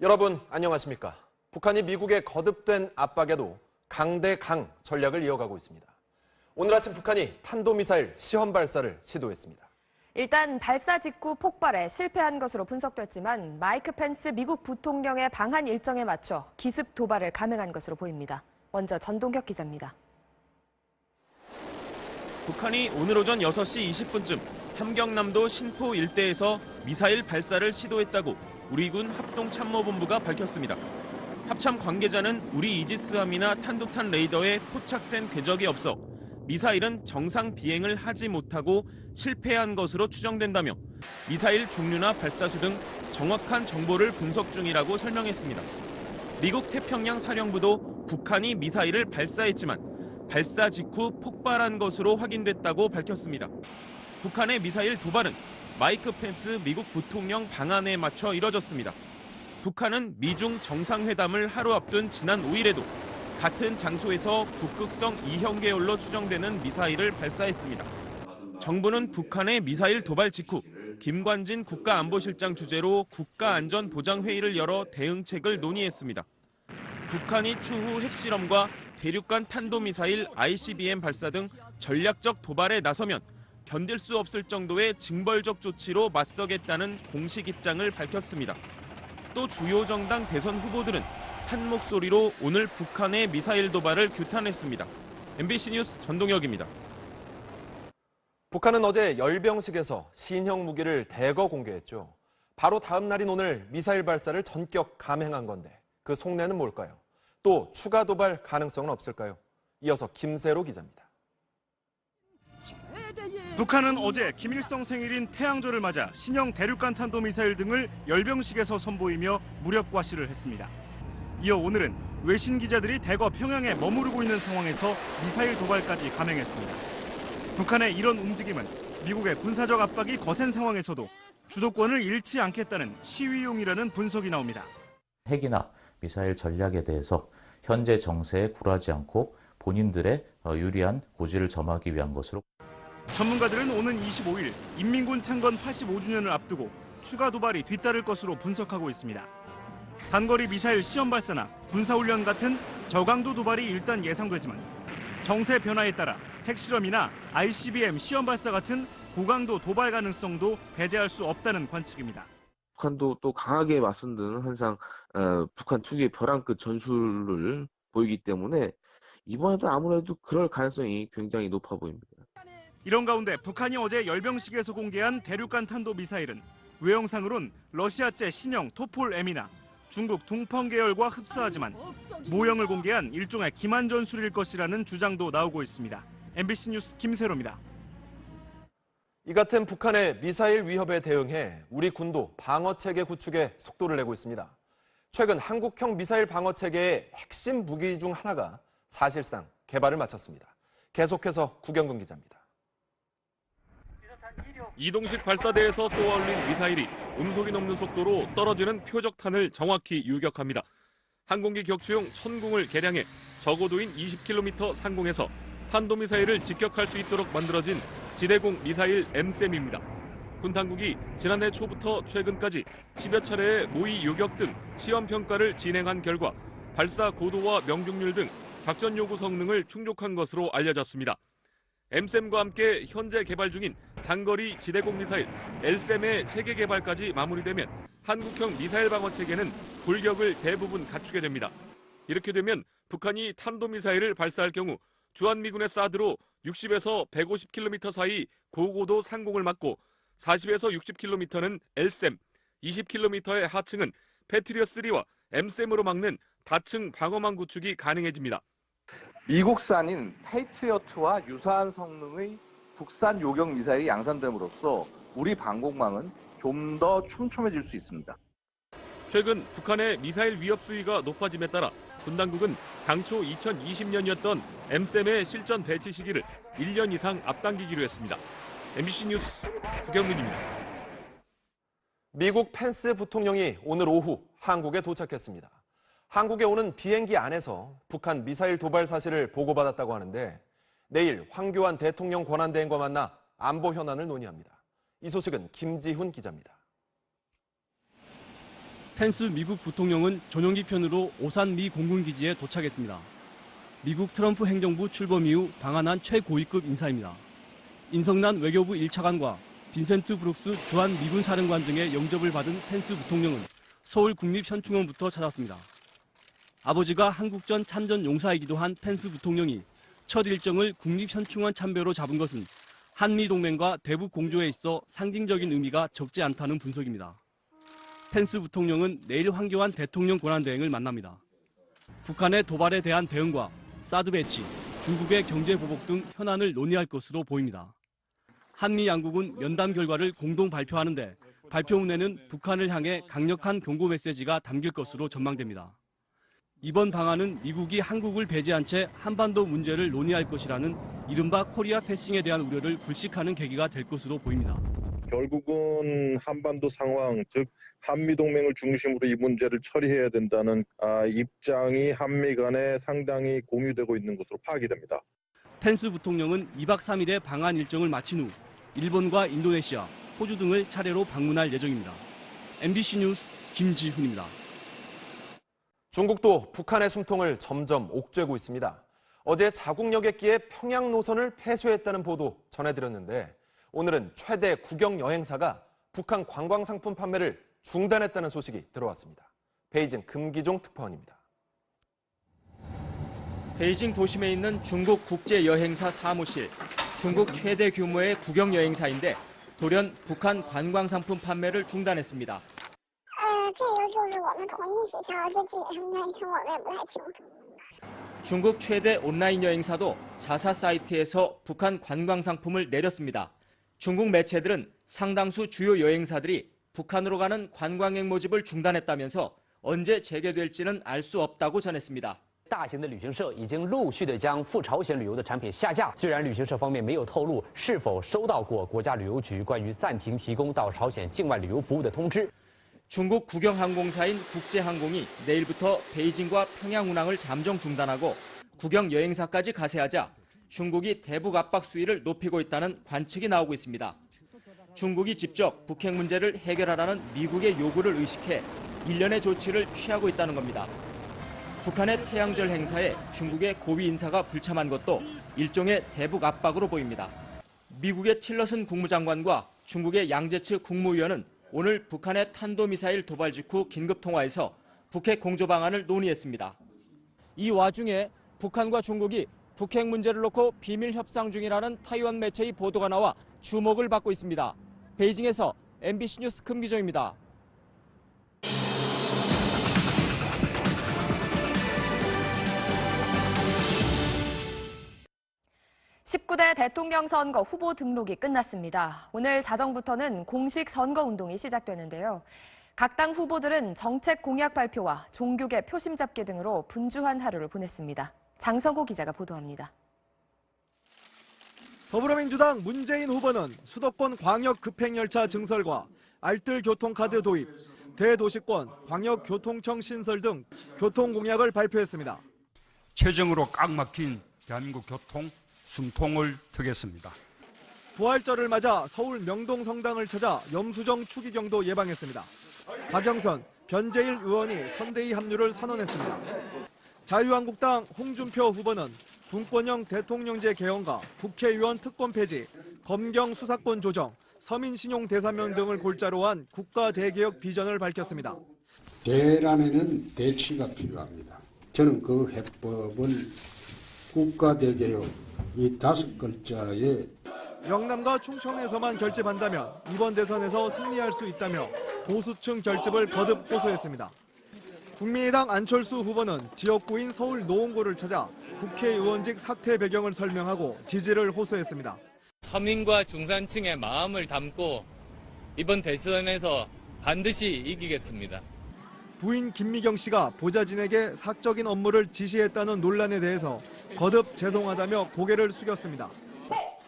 여러분 안녕하십니까? 북한이 미국의 거듭된 압박에도 강대강 전략을 이어가고 있습니다. 오늘 아침 북한이 탄도미사일 시험 발사를 시도했습니다. 일단 발사 직후 폭발에 실패한 것으로 분석됐지만 마이크 펜스 미국 부통령의 방한 일정에 맞춰 기습 도발을 감행한 것으로 보입니다. 먼저 전동혁 기자입니다. 북한이 오늘 오전 6시 20분쯤 함경남도 신포 일대에서 미사일 발사를 시도했다고 우리 군 합동참모본부가 밝혔습니다. 합참 관계자는 우리 이지스함이나 탄도탄 레이더에 포착된 궤적이 없어 미사일은 정상 비행을 하지 못하고 실패한 것으로 추정된다며 미사일 종류나 발사수 등 정확한 정보를 분석 중이라고 설명했습니다. 미국 태평양 사령부도 북한이 미사일을 발사했지만 발사 직후 폭발한 것으로 확인됐다고 밝혔습니다. 북한의 미사일 도발은 마이크 펜스 미국 부통령 방안에 맞춰 이뤄졌습니다. 북한은 미중 정상회담을 하루 앞둔 지난 5일에도 같은 장소에서 북극성 2형계열로 추정되는 미사일을 발사했습니다. 정부는 북한의 미사일 도발 직후 김관진 국가안보실장 주재로 국가안전보장회의를 열어 대응책을 논의했습니다. 북한이 추후 핵실험과 대륙간 탄도미사일 ICBM 발사 등 전략적 도발에 나서면 견딜 수 없을 정도의 징벌적 조치로 맞서겠다는 공식 입장을 밝혔습니다. 또 주요 정당 대선 후보들은 한 목소리로 오늘 북한의 미사일 도발을 규탄했습니다. MBC 뉴스 전동혁입니다. 북한은 어제 열병식에서 신형 무기를 대거 공개했죠. 바로 다음 날인 오늘 미사일 발사를 전격 감행한 건데 그 속내는 뭘까요? 또 추가 도발 가능성은 없을까요? 이어서 김세로 기자입니다. 북한은 어제 김일성 생일인 태양절을 맞아 신형 대륙간 탄도미사일 등을 열병식에서 선보이며 무력 과시를 했습니다. 이어 오늘은 외신 기자들이 대거 평양에 머무르고 있는 상황에서 미사일 도발까지 감행했습니다. 북한의 이런 움직임은 미국의 군사적 압박이 거센 상황에서도 주도권을 잃지 않겠다는 시위용이라는 분석이 나옵니다. 핵이나 미사일 전략에 대해서 현재 정세에 굴하지 않고 본인들의 유리한 고지를 점하기 위한 것으로. 전문가들은 오는 25일 인민군 창건 85주년을 앞두고 추가 도발이 뒤따를 것으로 분석하고 있습니다. 단거리 미사일 시험 발사나 군사훈련 같은 저강도 도발이 일단 예상되지만 정세 변화에 따라 핵실험이나 ICBM 시험 발사 같은 고강도 도발 가능성도 배제할 수 없다는 관측입니다. 북한도 또 강하게 맞선다는 항상 북한 특유의 벼랑 끝 전술을 보이기 때문에 이번에도 아무래도 그럴 가능성이 굉장히 높아 보입니다. 이런 가운데 북한이 어제 열병식에서 공개한 대륙간 탄도미사일은 외형상으론 러시아제 신형 토폴M이나 중국 둥펑 계열과 흡사하지만 모형을 공개한 일종의 기만 전술일 것이라는 주장도 나오고 있습니다. MBC 뉴스 김세로입니다. 이 같은 북한의 미사일 위협에 대응해 우리 군도 방어체계 구축에 속도를 내고 있습니다. 최근 한국형 미사일 방어체계의 핵심 무기 중 하나가 사실상 개발을 마쳤습니다. 계속해서 구경근 기자입니다. 이동식 발사대에서 쏘아올린 미사일이 음속이 넘는 속도로 떨어지는 표적탄을 정확히 유격합니다. 항공기 격추용 천궁을 개량해 저고도인 20km 상공에서 탄도미사일을 직격할 수 있도록 만들어진 지대공 미사일 MSAM입니다. 군 당국이 지난해 초부터 최근까지 10여 차례의 모의 요격 등 시험 평가를 진행한 결과 발사 고도와 명중률 등 작전 요구 성능을 충족한 것으로 알려졌습니다. MSAM과 함께 현재 개발 중인 장거리 지대공 미사일 LSAM의 체계 개발까지 마무리되면 한국형 미사일 방어 체계는 골격을 대부분 갖추게 됩니다. 이렇게 되면 북한이 탄도미사일을 발사할 경우 주한미군의 사드로 60에서 150km 사이 고고도 상공을 막고 40에서 60km는 LSAM, 20km의 하층은 패트리엇3와 MSAM으로 막는 다층 방어망 구축이 가능해집니다. 미국산인 패트리어트와 유사한 성능의 국산 요격 미사일이 양산됨으로써 우리 방공망은 좀 더 촘촘해질 수 있습니다. 최근 북한의 미사일 위협 수위가 높아짐에 따라 군 당국은 당초 2020년이었던 MSAM의 실전 배치 시기를 1년 이상 앞당기기로 했습니다. MBC 뉴스 구경근입니다. 미국 펜스 부통령이 오늘 오후 한국에 도착했습니다. 한국에 오는 비행기 안에서 북한 미사일 도발 사실을 보고받았다고 하는데 내일 황교안 대통령 권한대행과 만나 안보 현안을 논의합니다. 이 소식은 김지훈 기자입니다. 펜스 미국 부통령은 전용기 편으로 오산 미 공군기지에 도착했습니다. 미국 트럼프 행정부 출범 이후 방한한 최고위급 인사입니다. 인성난 외교부 1차관과 빈센트 브룩스 주한 미군 사령관 등의 영접을 받은 펜스 부통령은 서울 국립현충원부터 찾았습니다. 아버지가 한국전 참전 용사이기도 한 펜스 부통령이 첫 일정을 국립현충원 참배로 잡은 것은 한미동맹과 대북 공조에 있어 상징적인 의미가 적지 않다는 분석입니다. 펜스 부통령은 내일 황교안 대통령 권한대행을 만납니다. 북한의 도발에 대한 대응과 사드 배치, 중국의 경제 보복 등 현안을 논의할 것으로 보입니다. 한미 양국은 면담 결과를 공동 발표하는데 발표 문에는 북한을 향해 강력한 경고 메시지가 담길 것으로 전망됩니다. 이번 방안은 미국이 한국을 배제한 채 한반도 문제를 논의할 것이라는 이른바 코리아 패싱에 대한 우려를 불식하는 계기가 될 것으로 보입니다. 결국은 한반도 상황, 즉 한미동맹을 중심으로 이 문제를 처리해야 된다는 입장이 한미 간에 상당히 공유되고 있는 것으로 파악이 됩니다. 펜스 부통령은 2박 3일의 방한 일정을 마친 후 일본과 인도네시아, 호주 등을 차례로 방문할 예정입니다. MBC 뉴스 김지훈입니다. 중국도 북한의 숨통을 점점 옥죄고 있습니다. 어제 자국역에 끼해 평양 노선을 폐쇄했다는 보도 전해드렸는데 오늘은 최대 국영 여행사가 북한 관광상품 판매를 중단했다는 소식이 들어왔습니다. 베이징 금기종 특파원입니다. 베이징 도심에 있는 중국 국제여행사 사무실. 중국 최대 규모의 국영 여행사인데 돌연 북한 관광상품 판매를 중단했습니다. 중국 최대 온라인 여행사도 자사 사이트에서 북한 관광상품을 내렸습니다. 중국 매체들은 상당수 주요 여행사들이 북한으로 가는 관광객 모집을 중단했다면서 언제 재개될지는 알 수 없다고 전했습니다. 大型的旅行社已经陆续的将赴朝鲜旅游的产品下架。虽然旅行社方面没有透露是否收到过国家旅游局关于暂停提供到朝鲜境外旅游服务的通知。 중국 국영항공사인 국제항공이 내일부터 베이징과 평양 운항을 잠정 중단하고 국영 여행사까지 가세하자 중국이 대북 압박 수위를 높이고 있다는 관측이 나오고 있습니다. 중국이 직접 북핵 문제를 해결하라는 미국의 요구를 의식해 일련의 조치를 취하고 있다는 겁니다. 북한의 태양절 행사에 중국의 고위 인사가 불참한 것도 일종의 대북 압박으로 보입니다. 미국의 틸러슨 국무장관과 중국의 양제츠 국무위원은 오늘 북한의 탄도미사일 도발 직후 긴급 통화에서 북핵 공조 방안을 논의했습니다. 이 와중에 북한과 중국이 북핵 문제를 놓고 비밀 협상 중이라는 타이완 매체의 보도가 나와 주목을 받고 있습니다. 베이징에서 MBC 뉴스 금기정입니다. 19대 대통령 선거 후보 등록이 끝났습니다. 오늘 자정부터는 공식 선거운동이 시작되는데요. 각 당 후보들은 정책 공약 발표와 종교계 표심 잡기 등으로 분주한 하루를 보냈습니다. 장성호 기자가 보도합니다. 더불어민주당 문재인 후보는 수도권 광역 급행열차 증설과 알뜰 교통카드 도입, 대도시권 광역교통청 신설 등 교통 공약을 발표했습니다. 최정으로 꽉 막힌 대한민국 교통 숨통을 트겠습니다. 부활절을 맞아 서울 명동 성당을 찾아 염수정 추기경도 예방했습니다. 박영선, 변재일 의원이 선대위 합류를 선언했습니다. 자유한국당 홍준표 후보는 분권형 대통령제 개헌과 국회의원 특권 폐지, 검경 수사권 조정, 서민신용 대사명 등을 골자로 한 국가 대개혁 비전을 밝혔습니다. 대란에는 대치가 필요합니다. 저는 그 해법을 국가 대개혁 이 5글자에 영남과 충청에서만 결집한다면 이번 대선에서 승리할 수 있다며 보수층 결집을 거듭 호소했습니다. 국민의당 안철수 후보는 지역구인 서울 노원구를 찾아 국회의원직 사퇴 배경을 설명하고 지지를 호소했습니다. 서민과 중산층의 마음을 담고 이번 대선에서 반드시 이기겠습니다. 부인 김미경 씨가 보좌진에게 사적인 업무를 지시했다는 논란에 대해서 거듭 죄송하다며 고개를 숙였습니다.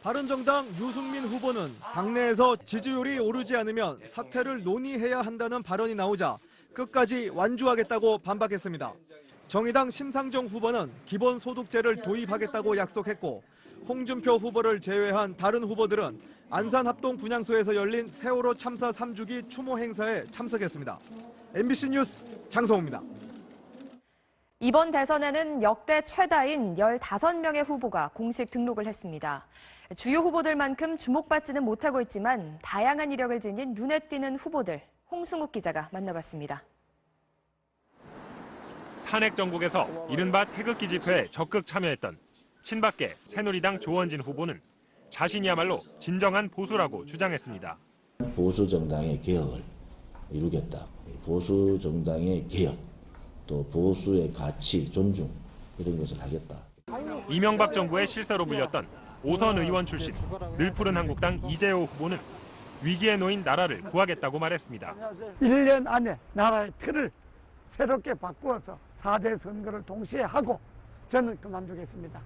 바른정당 유승민 후보는 당내에서 지지율이 오르지 않으면 사퇴를 논의해야 한다는 발언이 나오자 끝까지 완주하겠다고 반박했습니다. 정의당 심상정 후보는 기본소득제를 도입하겠다고 약속했고 홍준표 후보를 제외한 다른 후보들은 안산합동 분향소에서 열린 세월호 참사 3주기 추모 행사에 참석했습니다. MBC 뉴스 장성호입니다. 이번 대선에는 역대 최다인 15명의 후보가 공식 등록을 했습니다. 주요 후보들만큼 주목받지는 못하고 있지만 다양한 이력을 지닌 눈에 띄는 후보들, 홍승욱 기자가 만나봤습니다. 탄핵 정국에서 이른바 태극기 집회에 적극 참여했던 친박계 새누리당 조원진 후보는 자신이야말로 진정한 보수라고 주장했습니다. 보수 정당의 개혁을 이루겠다. 보수 정당의 개혁, 또 보수의 가치, 존중 이런 것을 하겠다. 이명박 정부의 실세로 불렸던 오선 의원 출신 늘푸른 한국당 이재호 후보는 위기에 놓인 나라를 구하겠다고 말했습니다. 1년 안에 나라의 틀을 새롭게 바꾸어서 4대 선거를 동시에 하고 저는 그만두겠습니다.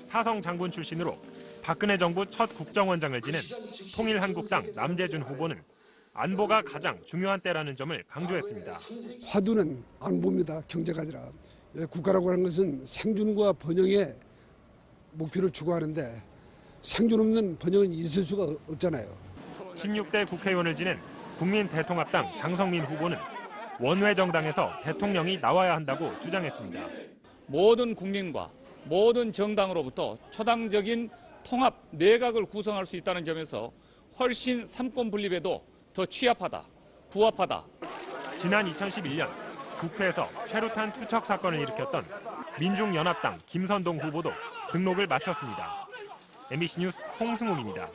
사성 장군 출신으로 박근혜 정부 첫 국정원장을 지낸 통일한국당 남재준 후보는 안보가 가장 중요한 때라는 점을 강조했습니다. 화두는 안보입니다. 경제가 아니라. 국가라고 하는 것은 생존과 번영의 목표를 추구하는데 생존 없는 번영은 있을 수가 없잖아요. 16대 국회의원을 지낸 국민대통합당 장성민 후보는 원외 정당에서 대통령이 나와야 한다고 주장했습니다. 모든 국민과 모든 정당으로부터 초당적인 통합 내각을 구성할 수 있다는 점에서 훨씬 삼권 분립에도 더 취합하다, 부합하다. 지난 2011년 국회에서 최루탄 투척 사건을 일으켰던 민중연합당 김선동 후보도 등록을 마쳤습니다. MBC 뉴스 홍승욱입니다.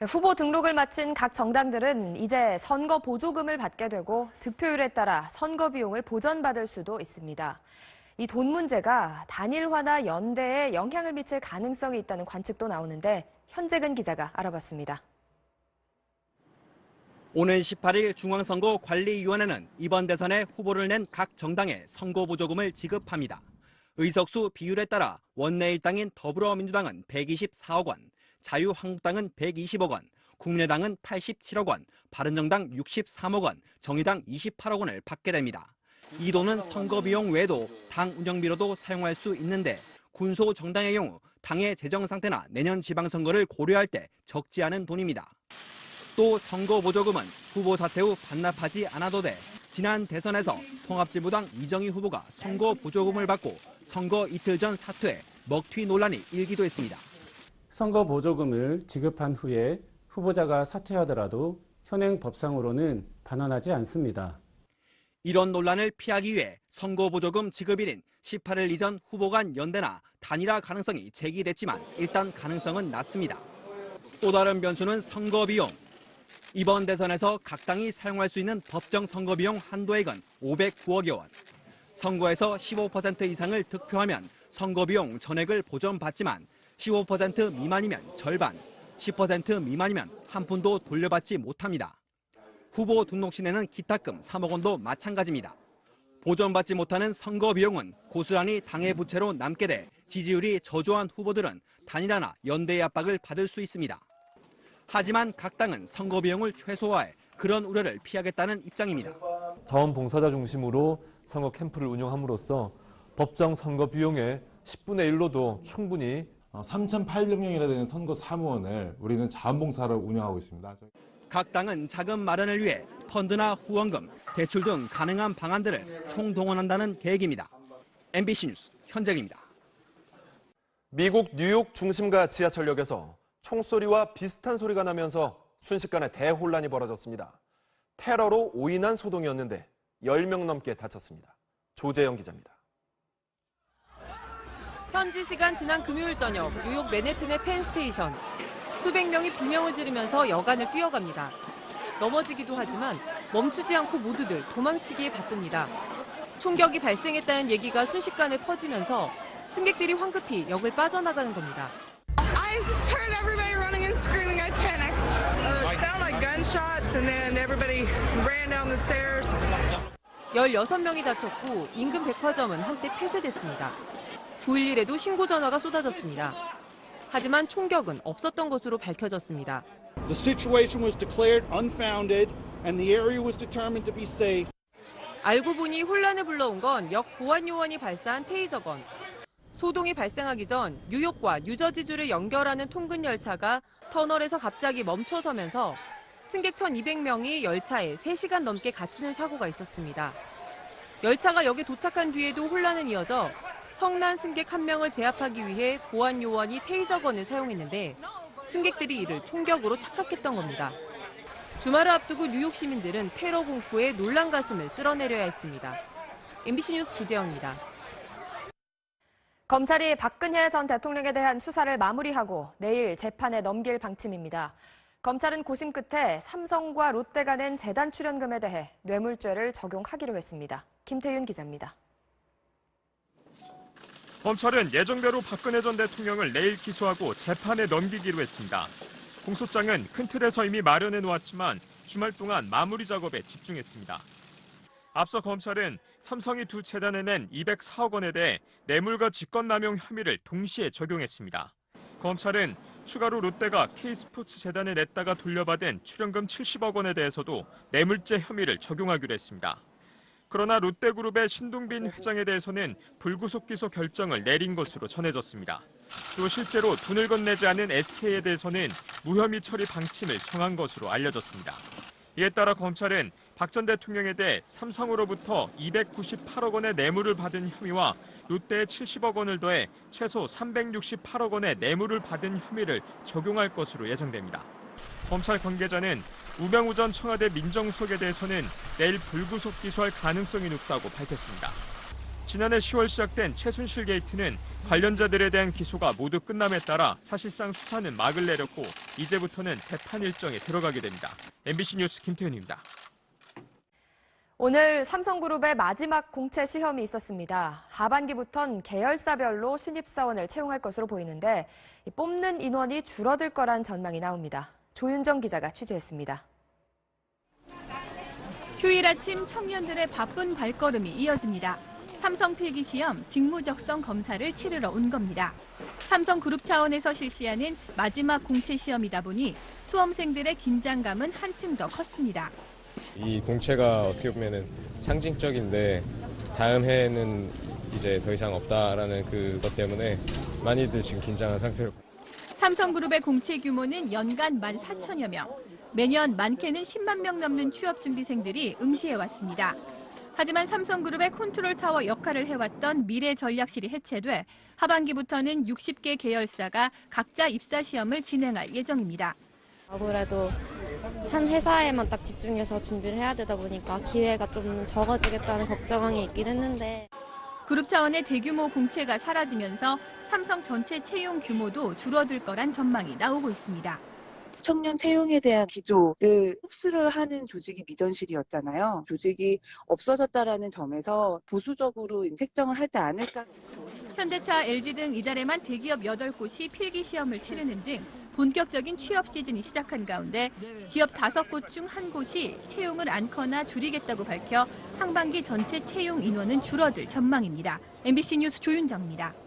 후보 등록을 마친 각 정당들은 이제 선거 보조금을 받게 되고 득표율에 따라 선거 비용을 보전받을 수도 있습니다. 이 돈 문제가 단일화나 연대에 영향을 미칠 가능성이 있다는 관측도 나오는데 현재근 기자가 알아봤습니다. 오는 18일 중앙선거관리위원회는 이번 대선에 후보를 낸 각 정당에 선거 보조금을 지급합니다. 의석수 비율에 따라 원내 일당인 더불어민주당은 124억 원, 자유한국당은 120억 원, 국민의당은 87억 원, 바른정당 63억 원, 정의당 28억 원을 받게 됩니다. 이 돈은 선거 비용 외에도 당 운영비로도 사용할 수 있는데 군소 정당의 경우 당의 재정 상태나 내년 지방선거를 고려할 때 적지 않은 돈입니다. 또 선거 보조금은 후보 사퇴 후 반납하지 않아도 돼 지난 대선에서 통합진보당 이정희 후보가 선거 보조금을 받고 선거 이틀 전 사퇴해 먹튀 논란이 일기도 했습니다. 선거 보조금을 지급한 후에 후보자가 사퇴하더라도 현행 법상으로는 반환하지 않습니다. 이런 논란을 피하기 위해 선거 보조금 지급일인 18일 이전 후보 간 연대나 단일화 가능성이 제기됐지만 일단 가능성은 낮습니다. 또 다른 변수는 선거 비용. 이번 대선에서 각 당이 사용할 수 있는 법정 선거 비용 한도액은 509억여 원. 선거에서 15% 이상을 득표하면 선거 비용 전액을 보전받지만 15% 미만이면 절반, 10% 미만이면 한 푼도 돌려받지 못합니다. 후보 등록 시에는 기타금 3억 원도 마찬가지입니다. 보전받지 못하는 선거 비용은 고스란히 당의 부채로 남게 돼 지지율이 저조한 후보들은 단일화나 연대의 압박을 받을 수 있습니다. 하지만 각 당은 선거 비용을 최소화해 그런 우려를 피하겠다는 입장입니다. 자원봉사자 중심으로 선거 캠프를 운영함으로써 법정 선거 비용의 10분의 1로도 충분히 3,800명이나 되는 선거 사무원을 우리는 자원봉사로 운영하고 있습니다. 각 당은 자금 마련을 위해 펀드나 후원금, 대출 등 가능한 방안들을 총동원한다는 계획입니다. MBC 뉴스 현재입니다. 미국 뉴욕 중심가 지하철역에서 총소리와 비슷한 소리가 나면서 순식간에 대혼란이 벌어졌습니다. 테러로 오인한 소동이었는데 10명 넘게 다쳤습니다. 조재영 기자입니다. 현지 시간 지난 금요일 저녁 뉴욕 맨해튼의 펜스테이션. 수백 명이 비명을 지르면서 여간을 뛰어갑니다. 넘어지기도 하지만 멈추지 않고 모두들 도망치기에 바쁩니다. 총격이 발생했다는 얘기가 순식간에 퍼지면서 승객들이 황급히 역을 빠져나가는 겁니다. I just heard everybody running and screaming. I panicked. It sounded like gunshots and then everybody ran down the stairs. 16명이 다쳤고 인근 백화점은 한때 폐쇄됐습니다. 911에도 신고 전화가 쏟아졌습니다. 하지만 총격은 없었던 것으로 밝혀졌습니다. The situation was declared unfounded and the area was determined to be safe. 알고 보니 혼란을 불러온 건 역 보안 요원이 발사한 테이저건. 소동이 발생하기 전 뉴욕과 뉴저지주를 연결하는 통근 열차가 터널에서 갑자기 멈춰서면서 승객 1,200명이 열차에 3시간 넘게 갇히는 사고가 있었습니다. 열차가 역에 도착한 뒤에도 혼란은 이어져 성난 승객 1명을 제압하기 위해 보안 요원이 테이저건을 사용했는데 승객들이 이를 총격으로 착각했던 겁니다. 주말을 앞두고 뉴욕 시민들은 테러 공포에 놀란 가슴을 쓸어내려야 했습니다. MBC 뉴스 조재영입니다. 검찰이 박근혜 전 대통령에 대한 수사를 마무리하고 내일 재판에 넘길 방침입니다. 검찰은 고심 끝에 삼성과 롯데가 낸 재단 출연금에 대해 뇌물죄를 적용하기로 했습니다. 김태윤 기자입니다. 검찰은 예정대로 박근혜 전 대통령을 내일 기소하고 재판에 넘기기로 했습니다. 공소장은 큰 틀에서 이미 마련해 놓았지만 주말 동안 마무리 작업에 집중했습니다. 앞서 검찰은 삼성이 두 재단에 낸 204억 원에 대해 뇌물과 직권남용 혐의를 동시에 적용했습니다. 검찰은 추가로 롯데가 K스포츠 재단에 냈다가 돌려받은 출연금 70억 원에 대해서도 뇌물죄 혐의를 적용하기로 했습니다. 그러나 롯데그룹의 신동빈 회장에 대해서는 불구속 기소 결정을 내린 것으로 전해졌습니다. 또 실제로 돈을 건네지 않은 SK에 대해서는 무혐의 처리 방침을 정한 것으로 알려졌습니다. 이에 따라 검찰은 박 전 대통령에 대해 삼성으로부터 298억 원의 뇌물을 받은 혐의와 롯데의 70억 원을 더해 최소 368억 원의 뇌물을 받은 혐의를 적용할 것으로 예상됩니다. 검찰 관계자는 우병우 전 청와대 민정수석에 대해서는 내일 불구속 기소할 가능성이 높다고 밝혔습니다. 지난해 10월 시작된 최순실 게이트는 관련자들에 대한 기소가 모두 끝남에 따라 사실상 수사는 막을 내렸고 이제부터는 재판 일정에 들어가게 됩니다. MBC 뉴스 김태윤입니다. 오늘 삼성그룹의 마지막 공채 시험이 있었습니다. 하반기부턴 계열사별로 신입사원을 채용할 것으로 보이는데 뽑는 인원이 줄어들 거란 전망이 나옵니다. 조윤정 기자가 취재했습니다. 휴일 아침 청년들의 바쁜 발걸음이 이어집니다. 삼성 필기시험 직무적성 검사를 치르러 온 겁니다. 삼성그룹 차원에서 실시하는 마지막 공채 시험이다 보니 수험생들의 긴장감은 한층 더 컸습니다. 이 공채가 어떻게 보면은 상징적인데 다음 해에는 이제 더 이상 없다라는 그것 때문에 많이들 지금 긴장한 상태로. 삼성그룹의 공채 규모는 연간 14,000여 명. 매년 많게는 10만 명 넘는 취업준비생들이 응시해왔습니다. 하지만 삼성그룹의 컨트롤타워 역할을 해왔던 미래전략실이 해체돼 하반기부터는 60개 계열사가 각자 입사시험을 진행할 예정입니다. 아무래도 한 회사에만 딱 집중해서 준비를 해야 되다 보니까 기회가 좀 적어지겠다는 걱정이 있긴 했는데 그룹 차원의 대규모 공채가 사라지면서 삼성 전체 채용 규모도 줄어들 거란 전망이 나오고 있습니다. 청년 채용에 대한 기조를 흡수를 하는 조직이 미전실이었잖아요. 조직이 없어졌다라는 점에서 보수적으로 책정을 하지 않을까. 현대차, LG 등 이달에만 대기업 8곳이 필기시험을 치르는 등 본격적인 취업 시즌이 시작한 가운데 기업 5곳 중 1곳이 채용을 않거나 줄이겠다고 밝혀 상반기 전체 채용 인원은 줄어들 전망입니다. MBC 뉴스 조윤정입니다.